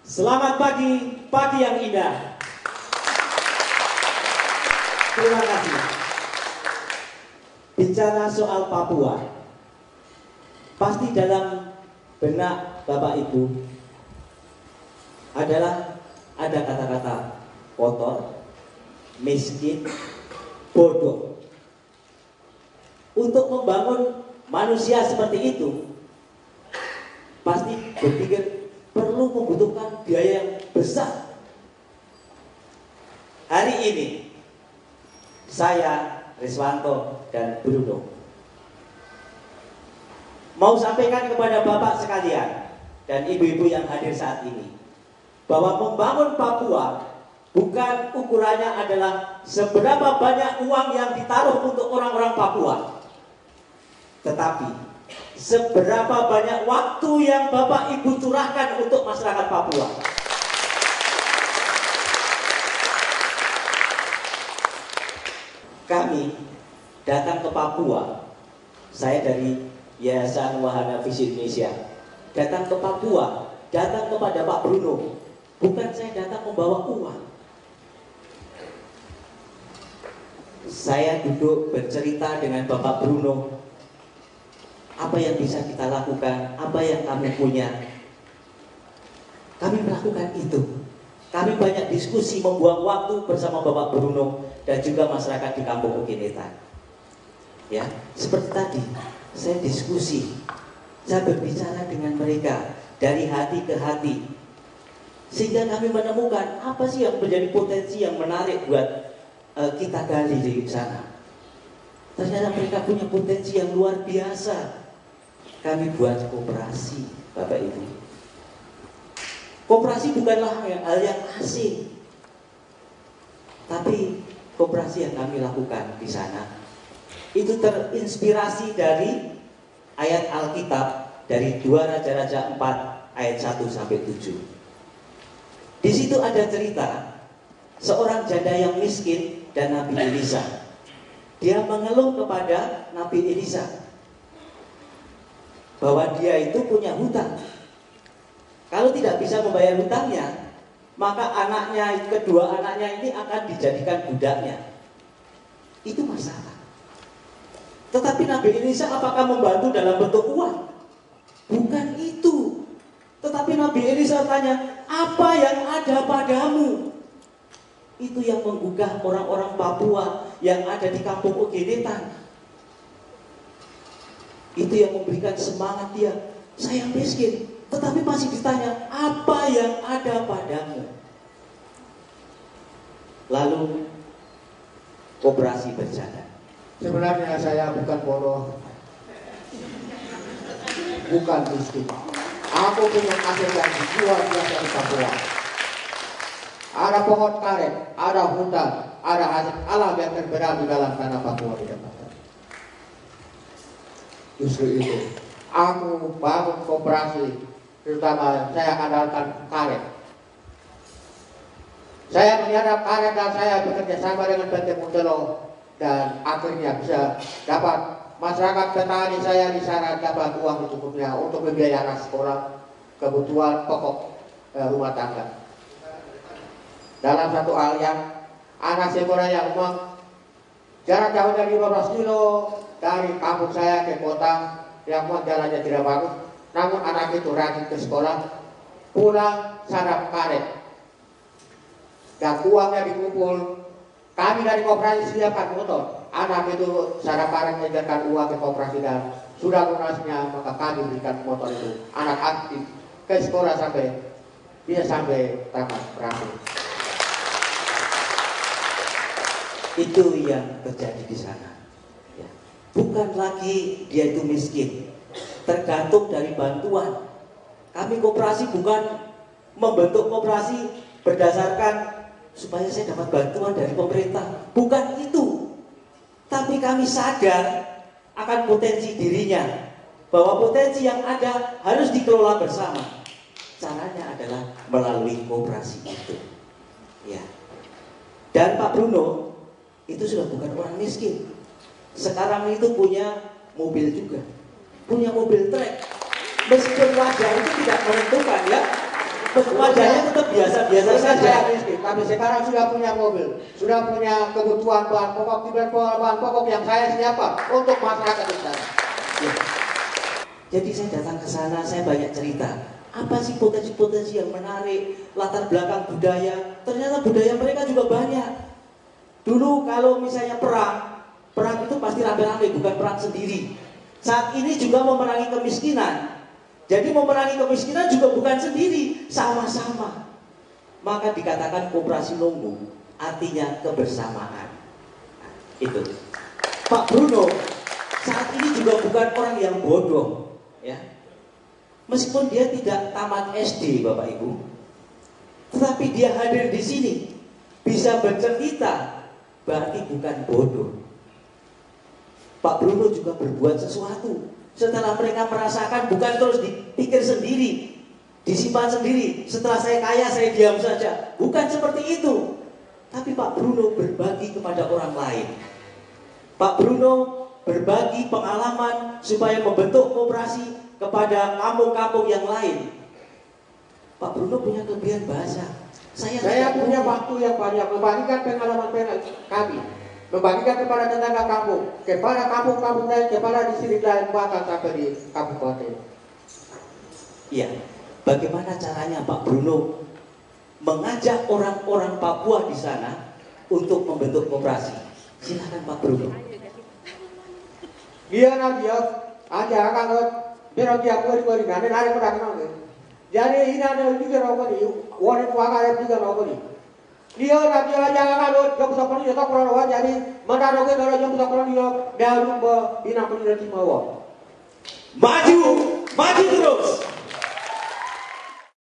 Selamat pagi, pagi yang indah. Terima kasih. Bicara soal Papua, pasti dalam benak Bapak Ibu adalah ada kata-kata kotor, miskin, bodoh. Untuk membangun manusia seperti itu, pasti berpikir perlu membutuhkan biaya yang besar. Hari ini saya, Riswanto dan Bruno mau sampaikan kepada Bapak sekalian dan ibu-ibu yang hadir saat ini bahwa membangun Papua bukan ukurannya adalah seberapa banyak uang yang ditaruh untuk orang-orang Papua, tetapi seberapa banyak waktu yang Bapak Ibu curahkan untuk masyarakat Papua. Kami datang ke Papua, saya dari Yayasan Wahana Visi Indonesia, datang ke Papua, datang kepada Pak Bruno, bukan saya datang membawa uang. Saya duduk bercerita dengan Bapak Bruno, apa yang bisa kita lakukan, apa yang kami punya. Kami melakukan itu. Kami banyak diskusi, membuang waktu bersama Bapak Bruno dan juga masyarakat di Kampung Ukinetan. Ya, seperti tadi, saya diskusi, saya berbicara dengan mereka dari hati ke hati, sehingga kami menemukan apa sih yang menjadi potensi yang menarik buat kita gali di sana. Ternyata mereka punya potensi yang luar biasa. Kami buat koperasi, Bapak Ibu. Koperasi bukanlah hal yang asing, tapi koperasi yang kami lakukan di sana itu terinspirasi dari ayat Alkitab dari 2 Raja-Raja 4 ayat 1 sampai 7. Di situ ada cerita seorang janda yang miskin dan Nabi Elisa. Dia mengeluh kepada Nabi Elisa bahwa dia itu punya hutang. Kalau tidak bisa membayar hutangnya, maka kedua anaknya ini akan dijadikan budaknya. Itu masalah. Tetapi Nabi Elisa apakah membantu dalam bentuk uang? Bukan itu. Tetapi Nabi Elisa tanya, apa yang ada padamu? Itu yang menggugah orang-orang Papua yang ada di Kampung Ukinetan. Itu yang memberikan semangat dia. Saya miskin, tetapi masih ditanya, apa yang ada padamu? Lalu koperasi berjalan. Sebenarnya saya bukan bodoh, bukan miskin. Aku punya hasil yang luar biasa di Papua. Ada pohon karet, ada hutan, ada hasil alam yang terbenam di dalam tanah Papua di depan. Justru itu, aku bangun koperasi, terutama saya andalkan karet. Saya menyadap karet dan saya bekerja sama dengan PT Muntelo dan akhirnya bisa dapat masyarakat petani saya di sana dapat uang secukupnya untuk membiayai anak sekolah, kebutuhan pokok rumah tangga. Dalam satu hal yang anak sekolah yang memang jarak jauh dari 15 kilo dari kampung saya ke kota, yang memang jalannya tidak bagus, namun anak itu rajin ke sekolah, pulang sarap karet dan uangnya dikumpul. Kami dari koperasi siapkan motor, anak itu sarap karet mengejarkan uang ke koperasi dan sudah lunasnya maka kami berikan motor itu. Anak aktif ke sekolah sampai dia sampai tamat berakhir. Itu yang terjadi di sana. Ya. Bukan lagi dia itu miskin, tergantung dari bantuan. Kami koperasi bukan membentuk koperasi berdasarkan supaya saya dapat bantuan dari pemerintah. Bukan itu. Tapi kami sadar akan potensi dirinya, bahwa potensi yang ada harus dikelola bersama. Caranya adalah melalui koperasi itu. Ya. Dan Pak Bruno itu sudah bukan orang miskin. Sekarang itu punya mobil juga. punya mobil trek. Meskipun wajah itu tidak menentukan ya, wajahnya tetap biasa-biasa saja. Saya miskin, tapi sekarang sudah punya mobil, sudah punya kebutuhan bahan pokok, bahan pokok yang saya siapkan untuk masyarakat di sana. Ya. Jadi saya datang ke sana, saya banyak cerita. Apa sih potensi-potensi yang menarik, latar belakang budaya? Ternyata budaya mereka juga banyak. Dulu kalau misalnya perang itu pasti rame-rame, bukan perang sendiri. Saat ini juga memerangi kemiskinan. Jadi memerangi kemiskinan juga bukan sendiri, sama-sama. Maka dikatakan koperasi Nunggu, artinya kebersamaan. Nah, itu. Pak Bruno saat ini juga bukan orang yang bodoh, ya. Meskipun dia tidak tamat SD, Bapak Ibu, tetapi dia hadir di sini, bisa bercerita, berarti bukan bodoh. Pak Bruno juga berbuat sesuatu. Setelah mereka merasakan, bukan terus dipikir sendiri, disimpan sendiri. Setelah saya kaya, saya diam saja. Bukan seperti itu. Tapi Pak Bruno berbagi kepada orang lain. Pak Bruno berbagi pengalaman supaya membentuk koperasi kepada kampung-kampung yang lain. Pak Bruno punya kelebihan bahasa. Saya punya waktu yang banyak membagikan pengalaman kami, membagikan kepada tetangga kampung, kepada kampung-kampung lain, kepada distrik lain, bahkan sampai di kabupaten. Iya, bagaimana caranya Pak Bruno mengajak orang-orang Papua di sana untuk membentuk koperasi? Silakan Pak Bruno. Dia aja kalau biar dia beri nanti nari pada kenal. Jadi ini ada juga rokok ni, wanita wanita juga rokok ni. Dia aja kalau jom sekolah dia tak pernah jadi mana rokok kalau jom sekolah dia baru bina pendidikan semua. Maju